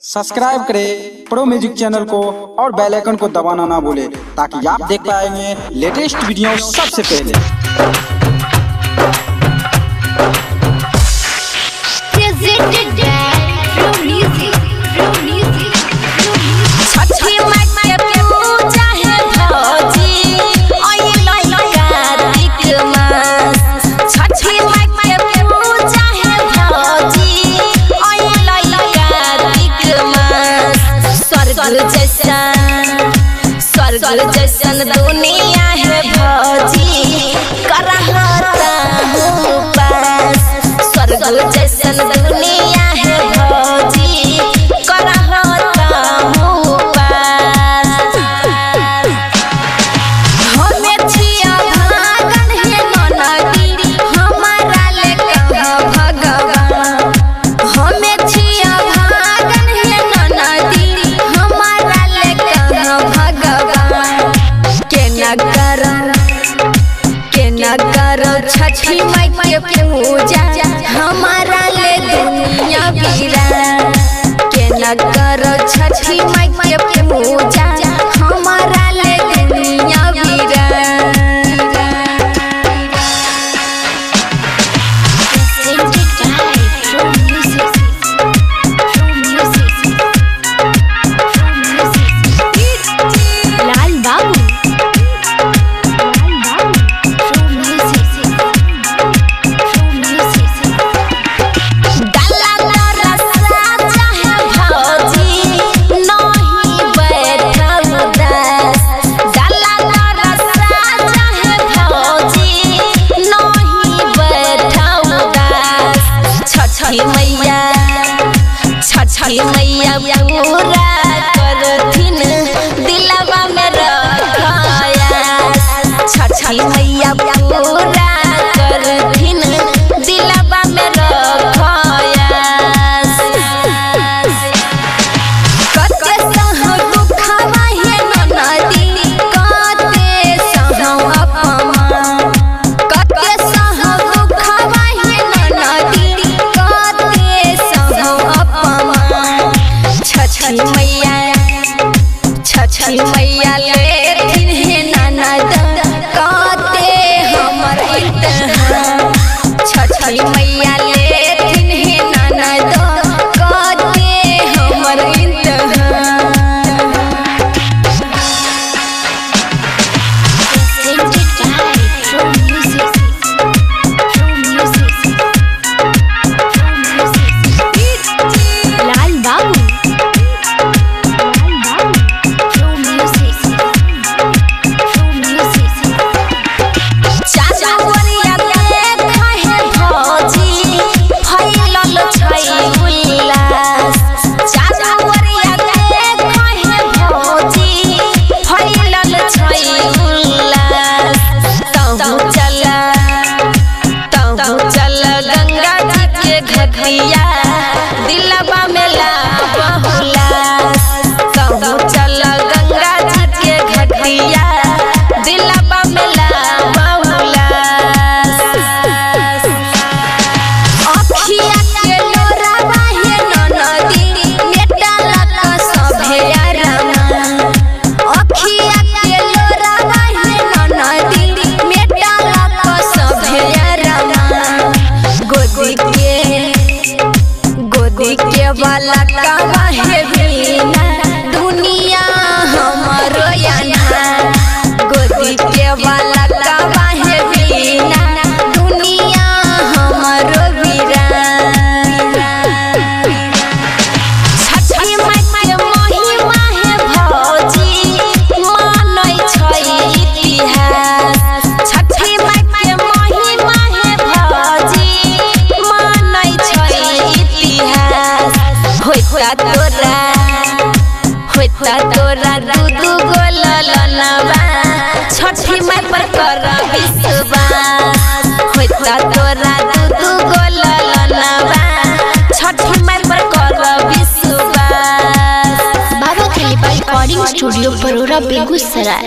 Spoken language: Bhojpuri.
सब्सक्राइब करें प्रो म्यूजिक चैनल को और बेल आइकन को दबाना ना भूलें ताकि आप देख पाएंगे लेटेस्ट वीडियो सबसे पहले। स्वर्ग जैसन दुनिया है भौजी करहता हूँ पास। स्वर्ग जैसन दुनिया है भौजी करहता हूँ पास। हमें छिया भागन है ननदी हमारा ले कहाँ भगवान। हमें छिया भागन है ननदी हमारा ले कहाँ भगवान। के न करो छठी माई के पूजा हमारा ले दुनिया वीरान। के न करो छठी माई के पूजा हमारा ले दुनिया वीरान। छठी मैया पूरा करथिन दिलवा में रखायास। छठी मैया पूरा करथिन दिलवा में रखायास। कते सहु दुखवा है ननदी कते सहु अपमान। कते सहु दुखवा है ननदी कते सहु अपमान। छठी मैया लेथिन है ननद कते हमर इतहान। छठी मैया लेथिन है ननद कते हमर इतहान। दिलवा में ला बहुलास कहूँ चल गंगा जी के घटिया दिलवा में ला बहुलास। अखिया के लोरावा है ननदी बेटा लका सभे आराम। अखिया के लोरावा है ननदी बेटा लका सभे आराम। गोदी के वाला कावा है बिना दुनिया हमारो याना। गोदी के वाला कावा है बिना दुनिया हमारो वीरान। छठी माई के महिमा है भौजी मानै छै इतिहास। छठी माई के महिमा है भौजी मानै छै इतिहास। होता तोरा दू गो ललनवा छठी माई पर कर विश्वास। होता तोरा दू गो ललनवा छठी माई पर कर विश्वास। बाबा खलीफा रिकॉर्डिंग स्टूडियो बरोरा बेगूसराय।